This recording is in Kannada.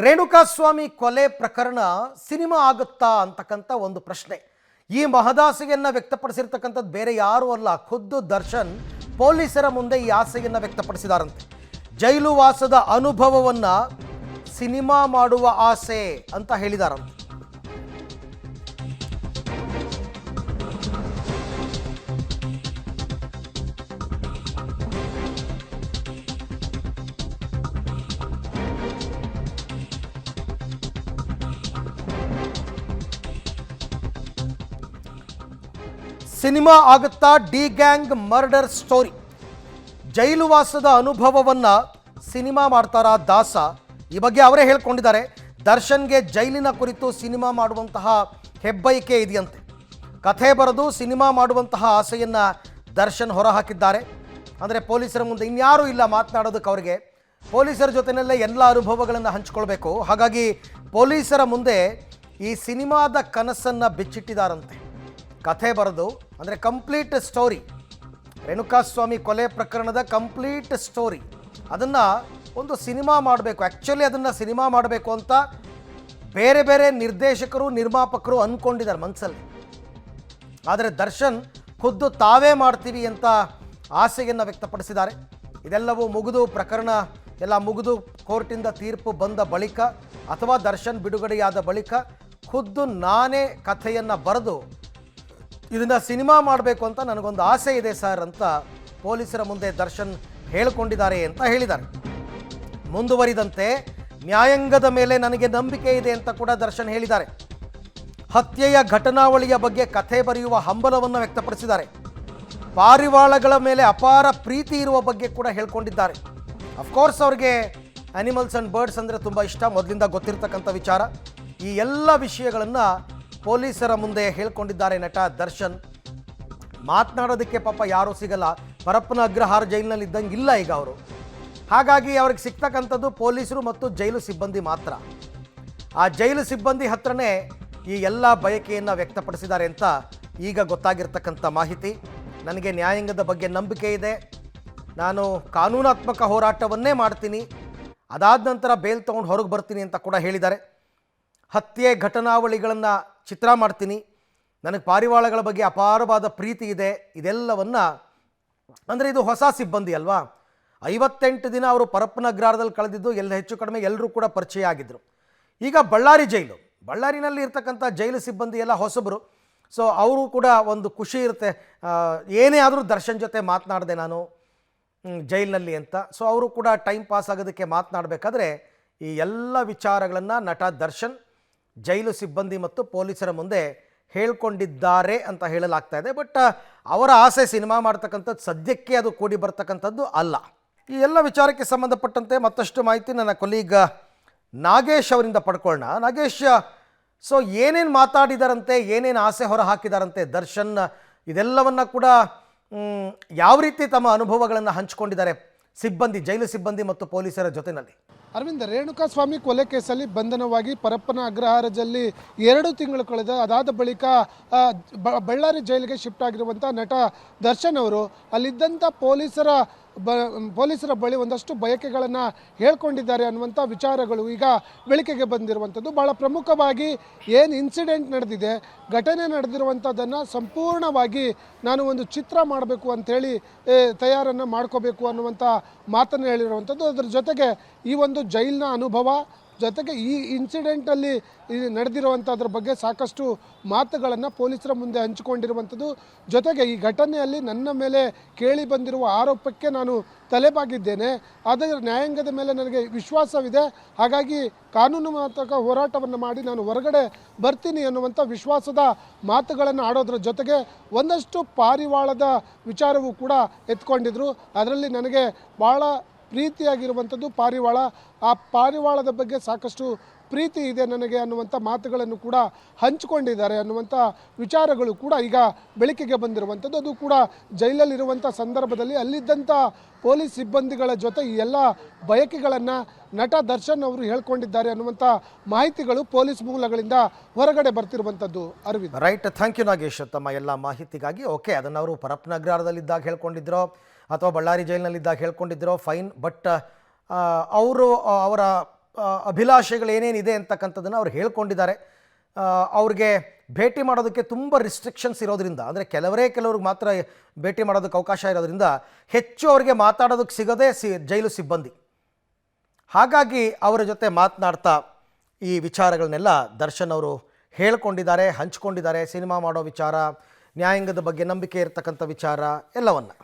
ರೇಣುಕಾಸ್ವಾಮಿ ಕೊಲೆ ಪ್ರಕರಣ ಸಿನಿಮಾ ಆಗುತ್ತಾ ಅಂತಕ್ಕಂಥ ಒಂದು ಪ್ರಶ್ನೆ. ಈ ಮಹದಾಸೆಯನ್ನು ವ್ಯಕ್ತಪಡಿಸಿರ್ತಕ್ಕಂಥದ್ದು ಬೇರೆ ಯಾರೂ ಅಲ್ಲ, ಖುದ್ದು ದರ್ಶನ್ ಪೊಲೀಸರ ಮುಂದೆ ಈ ಆಸೆಯನ್ನು ವ್ಯಕ್ತಪಡಿಸಿದಾರಂತೆ. ಜೈಲು ವಾಸದ ಅನುಭವವನ್ನು ಸಿನಿಮಾ ಮಾಡುವ ಆಸೆ ಅಂತ ಹೇಳಿದಾರಂತೆ. ಸಿನಿಮಾ ಆಗುತ್ತಾ ಡಿ ಗ್ಯಾಂಗ್ ಮರ್ಡರ್ ಸ್ಟೋರಿ. ಜೈಲು ವಾಸದ ಅನುಭವವನ್ನು ಸಿನಿಮಾ ಮಾಡ್ತಾರಾ ದಾಸ? ಈ ಬಗ್ಗೆ ಅವರೇ ಹೇಳ್ಕೊಂಡಿದ್ದಾರೆ. ದರ್ಶನ್ಗೆ ಜೈಲಿನ ಕುರಿತು ಸಿನಿಮಾ ಮಾಡುವಂತಹ ಹೆಬ್ಬಯಕೆ ಇದೆಯಂತೆ. ಕಥೆ ಬರೆದು ಸಿನಿಮಾ ಮಾಡುವಂತಹ ಆಸೆಯನ್ನು ದರ್ಶನ್ ಹೊರಹಾಕಿದ್ದಾರೆ. ಅಂದರೆ ಪೊಲೀಸರ ಮುಂದೆ ಇನ್ಯಾರೂ ಇಲ್ಲ ಮಾತನಾಡೋದಕ್ಕೆ, ಅವರಿಗೆ ಪೊಲೀಸರ ಜೊತೆಯಲ್ಲೇ ಎಲ್ಲ ಅನುಭವಗಳನ್ನು ಹಂಚ್ಕೊಳ್ಬೇಕು. ಹಾಗಾಗಿ ಪೊಲೀಸರ ಮುಂದೆ ಈ ಸಿನಿಮಾದ ಕನಸನ್ನು ಬಿಚ್ಚಿಟ್ಟಿದ್ದಾರಂತೆ. ಕಥೆ ಬರೆದು, ಅಂದರೆ ಕಂಪ್ಲೀಟ್ ಸ್ಟೋರಿ, ರೇಣುಕಾಸ್ವಾಮಿ ಕೊಲೆ ಪ್ರಕರಣದ ಕಂಪ್ಲೀಟ್ ಸ್ಟೋರಿ, ಅದನ್ನು ಒಂದು ಸಿನಿಮಾ ಮಾಡಬೇಕು. ಆ್ಯಕ್ಚುಲಿ ಅದನ್ನು ಸಿನಿಮಾ ಮಾಡಬೇಕು ಅಂತ ಬೇರೆ ಬೇರೆ ನಿರ್ದೇಶಕರು ನಿರ್ಮಾಪಕರು ಅಂದ್ಕೊಂಡಿದ್ದಾರೆ ಮನಸ್ಸಲ್ಲಿ. ಆದರೆ ದರ್ಶನ್ ಖುದ್ದು ತಾವೇ ಮಾಡ್ತೀವಿ ಅಂತ ಆಸೆಯನ್ನು ವ್ಯಕ್ತಪಡಿಸಿದ್ದಾರೆ. ಇದೆಲ್ಲವೂ ಮುಗಿದು, ಪ್ರಕರಣ ಎಲ್ಲ ಮುಗಿದು ಕೋರ್ಟಿಂದ ತೀರ್ಪು ಬಂದ ಬಳಿಕ ಅಥವಾ ದರ್ಶನ್ ಬಿಡುಗಡೆಯಾದ ಬಳಿಕ ಖುದ್ದು ನಾನೇ ಕಥೆಯನ್ನು ಬರೆದು ಇದನ್ನು ಸಿನಿಮಾ ಮಾಡಬೇಕು ಅಂತ ನನಗೊಂದು ಆಸೆ ಇದೆ ಸರ್ ಅಂತ ಪೊಲೀಸರ ಮುಂದೆ ದರ್ಶನ್ ಹೇಳಿಕೊಂಡಿದ್ದಾರೆ ಅಂತ ಹೇಳಿದ್ದಾರೆ. ಮುಂದುವರಿದಂತೆ ನ್ಯಾಯಾಂಗದ ಮೇಲೆ ನನಗೆ ನಂಬಿಕೆ ಇದೆ ಅಂತ ಕೂಡ ದರ್ಶನ್ ಹೇಳಿದ್ದಾರೆ. ಹತ್ಯೆಯ ಘಟನಾವಳಿಯ ಬಗ್ಗೆ ಕಥೆ ಬರೆಯುವ ಹಂಬಲವನ್ನು ವ್ಯಕ್ತಪಡಿಸಿದ್ದಾರೆ. ಪಾರಿವಾಳಗಳ ಮೇಲೆ ಅಪಾರ ಪ್ರೀತಿ ಇರುವ ಬಗ್ಗೆ ಕೂಡ ಹೇಳ್ಕೊಂಡಿದ್ದಾರೆ. ಅಫ್ಕೋರ್ಸ್ ಅವ್ರಿಗೆ ಆ್ಯನಿಮಲ್ಸ್ ಆ್ಯಂಡ್ ಬರ್ಡ್ಸ್ ಅಂದರೆ ತುಂಬ ಇಷ್ಟ, ಮೊದಲಿಂದ ಗೊತ್ತಿರ್ತಕ್ಕಂಥ ವಿಚಾರ. ಈ ಎಲ್ಲ ವಿಷಯಗಳನ್ನು ಪೊಲೀಸರ ಮುಂದೆ ಹೇಳ್ಕೊಂಡಿದ್ದಾರೆ ನಟ ದರ್ಶನ್. ಮಾತನಾಡೋದಕ್ಕೆ ಪಾಪ ಯಾರೂ ಸಿಗಲ್ಲ, ಪರಪ್ಪನ ಅಗ್ರಹಾರ ಜೈಲಿನಲ್ಲಿ ಇದ್ದಂಗೆ ಇಲ್ಲ ಈಗ ಅವರು. ಹಾಗಾಗಿ ಅವ್ರಿಗೆ ಸಿಗ್ತಕ್ಕಂಥದ್ದು ಪೊಲೀಸರು ಮತ್ತು ಜೈಲು ಸಿಬ್ಬಂದಿ ಮಾತ್ರ. ಆ ಜೈಲು ಸಿಬ್ಬಂದಿ ಹತ್ರನೇ ಈ ಎಲ್ಲ ಬಯಕೆಯನ್ನು ವ್ಯಕ್ತಪಡಿಸಿದ್ದಾರೆ ಅಂತ ಈಗ ಗೊತ್ತಾಗಿರ್ತಕ್ಕಂಥ ಮಾಹಿತಿ. ನನಗೆ ನ್ಯಾಯಾಂಗದ ಬಗ್ಗೆ ನಂಬಿಕೆ ಇದೆ, ನಾನು ಕಾನೂನಾತ್ಮಕ ಹೋರಾಟವನ್ನೇ ಮಾಡ್ತೀನಿ, ಅದಾದ ನಂತರ ಬೇಲ್ ತೊಗೊಂಡು ಹೊರಗೆ ಬರ್ತೀನಿ ಅಂತ ಕೂಡ ಹೇಳಿದ್ದಾರೆ. ಹತ್ಯೆ ಘಟನಾವಳಿಗಳನ್ನು ಚಿತ್ರ ಮಾಡ್ತೀನಿ, ನನಗೆ ಪಾರಿವಾಳಗಳ ಬಗ್ಗೆ ಅಪಾರವಾದ ಪ್ರೀತಿ ಇದೆ, ಇದೆಲ್ಲವನ್ನು. ಅಂದರೆ ಇದು ಹೊಸ ಸಿಬ್ಬಂದಿ ಅಲ್ವಾ, 58 ದಿನ ಅವರು ಪರಪ್ಪನ ಅಗ್ರಹಾರದಲ್ಲಿ ಕಳೆದಿದ್ದು ಎಲ್ಲ ಹೆಚ್ಚು ಕಡಿಮೆ ಎಲ್ಲರೂ ಕೂಡ ಪರಿಚಯ ಆಗಿದ್ದರು. ಈಗ ಬಳ್ಳಾರಿನಲ್ಲಿ ಇರ್ತಕ್ಕಂಥ ಜೈಲು ಸಿಬ್ಬಂದಿ ಎಲ್ಲ ಹೊಸಬರು. ಸೊ ಅವರು ಕೂಡ ಒಂದು ಖುಷಿ ಇರುತ್ತೆ, ಏನೇ ಆದರೂ ದರ್ಶನ್ ಜೊತೆ ಮಾತನಾಡಿದೆ ನಾನು ಜೈಲಿನಲ್ಲಿ ಅಂತ. ಸೊ ಅವರು ಕೂಡ ಟೈಮ್ ಪಾಸ್ ಆಗೋದಕ್ಕೆ ಮಾತನಾಡಬೇಕಾದ್ರೆ ಈ ಎಲ್ಲ ವಿಚಾರಗಳನ್ನು ನಟ ದರ್ಶನ್ ಜೈಲು ಸಿಬ್ಬಂದಿ ಮತ್ತು ಪೊಲೀಸರ ಮುಂದೆ ಹೇಳ್ಕೊಂಡಿದ್ದಾರೆ ಅಂತ ಹೇಳಲಾಗ್ತಾ ಇದೆ. ಬಟ್ ಅವರ ಆಸೆ ಸಿನಿಮಾ ಮಾಡ್ತಕ್ಕಂಥದ್ದು ಸದ್ಯಕ್ಕೆ ಅದು ಕೂಡಿ ಬರ್ತಕ್ಕಂಥದ್ದು ಅಲ್ಲ. ಈ ಎಲ್ಲ ವಿಚಾರಕ್ಕೆ ಸಂಬಂಧಪಟ್ಟಂತೆ ಮತ್ತಷ್ಟು ಮಾಹಿತಿ ನನ್ನ ಕೊಲೀಗ್ ನಾಗೇಶ್ ಅವರಿಂದ ಪಡ್ಕೊಳ್ಳೋಣ. ನಾಗೇಶ್, ಸೊ ಏನೇನು ಮಾತಾಡಿದಾರಂತೆ, ಏನೇನು ಆಸೆ ಹೊರ ಹಾಕಿದಾರಂತೆ ದರ್ಶನ್, ಇದೆಲ್ಲವನ್ನು ಕೂಡ ಯಾವ ರೀತಿ ತಮ್ಮ ಅನುಭವಗಳನ್ನು ಹಂಚಿಕೊಂಡಿದ್ದಾರೆ ಜೈಲು ಸಿಬ್ಬಂದಿ ಮತ್ತು ಪೊಲೀಸರ ಜೊತೆಯಲ್ಲಿ? ಅರವಿಂದ್, ರೇಣುಕಾಸ್ವಾಮಿ ಕೊಲೆ ಕೇಸಲ್ಲಿ ಬಂಧನವಾಗಿ ಪರಪ್ಪನ ಅಗ್ರಹಾರದಲ್ಲಿ 2 ತಿಂಗಳು ಕಳೆದ ಅದಾದ ಬಳಿಕ ಬಳ್ಳಾರಿ ಜೈಲಿಗೆ ಶಿಫ್ಟ್ ಆಗಿರುವಂಥ ನಟ ದರ್ಶನ್ ಅವರು ಅಲ್ಲಿದ್ದಂಥ ಪೊಲೀಸರ ಬಳಿ ಒಂದಷ್ಟು ಬಯಕೆಗಳನ್ನು ಹೇಳ್ಕೊಂಡಿದ್ದಾರೆ ಅನ್ನುವಂಥ ವಿಚಾರಗಳು ಈಗ ಬೆಳಕಿಗೆ ಬಂದಿರುವಂಥದ್ದು. ಭಾಳ ಪ್ರಮುಖವಾಗಿ ಏನು ಇನ್ಸಿಡೆಂಟ್ ನಡೆದಿದೆ, ಘಟನೆ ನಡೆದಿರುವಂಥದ್ದನ್ನು ಸಂಪೂರ್ಣವಾಗಿ ನಾನು ಒಂದು ಚಿತ್ರ ಮಾಡಬೇಕು ಅಂಥೇಳಿ ತಯಾರನ್ನು ಮಾಡ್ಕೋಬೇಕು ಅನ್ನುವಂಥ ಮಾತನ್ನು ಹೇಳಿರುವಂಥದ್ದು. ಅದರ ಜೊತೆಗೆ ಈ ಒಂದು ಜೈಲಿನ ಅನುಭವ ಜೊತೆಗೆ ಈ ಇನ್ಸಿಡೆಂಟಲ್ಲಿ ನಡೆದಿರುವಂಥದ್ರ ಬಗ್ಗೆ ಸಾಕಷ್ಟು ಮಾತುಗಳನ್ನು ಪೊಲೀಸರ ಮುಂದೆ ಹಂಚಿಕೊಂಡಿರುವಂಥದ್ದು. ಜೊತೆಗೆ ಈ ಘಟನೆಯಲ್ಲಿ ನನ್ನ ಮೇಲೆ ಕೇಳಿ ಬಂದಿರುವ ಆರೋಪಕ್ಕೆ ನಾನು ತಲೆಬಾಗಿದ್ದೇನೆ, ಆದರೆ ನ್ಯಾಯಾಂಗದ ಮೇಲೆ ನನಗೆ ವಿಶ್ವಾಸವಿದೆ, ಹಾಗಾಗಿ ಕಾನೂನಾತ್ಮಕ ಹೋರಾಟವನ್ನು ಮಾಡಿ ನಾನು ಹೊರಗಡೆ ಬರ್ತೀನಿ ಅನ್ನುವಂಥ ವಿಶ್ವಾಸದ ಮಾತುಗಳನ್ನು ಆಡೋದ್ರ ಜೊತೆಗೆ ಒಂದಷ್ಟು ಪಾರಿವಾಳದ ವಿಚಾರವೂ ಕೂಡ ಎತ್ಕೊಂಡಿದ್ರು. ಅದರಲ್ಲಿ ನನಗೆ ಭಾಳ ಪ್ರೀತಿಯಾಗಿರುವಂಥದ್ದು ಪಾರಿವಾಳ, ಆ ಪಾರಿವಾಳದ ಬಗ್ಗೆ ಸಾಕಷ್ಟು ಪ್ರೀತಿ ಇದೆ ನನಗೆ ಅನ್ನುವಂಥ ಮಾತುಗಳನ್ನು ಕೂಡ ಹಂಚಿಕೊಂಡಿದ್ದಾರೆ ಅನ್ನುವಂಥ ವಿಚಾರಗಳು ಕೂಡ ಈಗ ಬೆಳಕಿಗೆ ಬಂದಿರುವಂಥದ್ದು. ಅದು ಕೂಡ ಜೈಲಲ್ಲಿರುವಂಥ ಸಂದರ್ಭದಲ್ಲಿ ಅಲ್ಲಿದ್ದಂಥ ಪೊಲೀಸ್ ಸಿಬ್ಬಂದಿಗಳ ಜೊತೆ ಈ ಎಲ್ಲ ಬಯಕೆಗಳನ್ನು ನಟ ದರ್ಶನ್ ಅವರು ಹೇಳ್ಕೊಂಡಿದ್ದಾರೆ ಅನ್ನುವಂಥ ಮಾಹಿತಿಗಳು ಪೊಲೀಸ್ ಮೂಲಗಳಿಂದ ಹೊರಗಡೆ ಬರ್ತಿರುವಂಥದ್ದು. Arvind, right, thank you Nagesh ತಮ್ಮ ಎಲ್ಲ ಮಾಹಿತಿಗಾಗಿ. ಓಕೆ, ಅದನ್ನು ಅವರು ಪರಪ್ಪನ ಅಗ್ರಹಾರದಲ್ಲಿದ್ದಾಗ ಹೇಳ್ಕೊಂಡಿದ್ರೋ ಅಥವಾ ಬಳ್ಳಾರಿ ಜೈಲಿನಲ್ಲಿದ್ದಾಗ ಹೇಳ್ಕೊಂಡಿದ್ರೋ ಫೈನ್. ಬಟ್ ಅವರ ಅಭಿಲಾಷೆಗಳು ಏನೇನಿದೆ ಅಂತಕ್ಕಂಥದ್ದನ್ನು ಅವ್ರು ಹೇಳ್ಕೊಂಡಿದ್ದಾರೆ. ಅವ್ರಿಗೆ ಭೇಟಿ ಮಾಡೋದಕ್ಕೆ ತುಂಬ ರಿಸ್ಟ್ರಿಕ್ಷನ್ಸ್ ಇರೋದ್ರಿಂದ, ಅಂದರೆ ಕೆಲವ್ರಿಗೆ ಮಾತ್ರ ಭೇಟಿ ಮಾಡೋದಕ್ಕೆ ಅವಕಾಶ ಇರೋದ್ರಿಂದ ಹೆಚ್ಚು ಅವರಿಗೆ ಮಾತಾಡೋದಕ್ಕೆ ಸಿಗೋದೇ ಜೈಲು ಸಿಬ್ಬಂದಿ. ಹಾಗಾಗಿ ಅವರ ಜೊತೆ ಮಾತನಾಡ್ತಾ ಈ ವಿಚಾರಗಳನ್ನೆಲ್ಲ ದರ್ಶನ್ ಅವರು ಹೇಳ್ಕೊಂಡಿದ್ದಾರೆ, ಹಂಚ್ಕೊಂಡಿದ್ದಾರೆ. ಸಿನಿಮಾ ಮಾಡೋ ವಿಚಾರ, ನ್ಯಾಯಾಂಗದ ಬಗ್ಗೆ ನಂಬಿಕೆ ಇರತಕ್ಕಂಥ ವಿಚಾರ ಎಲ್ಲವನ್ನು.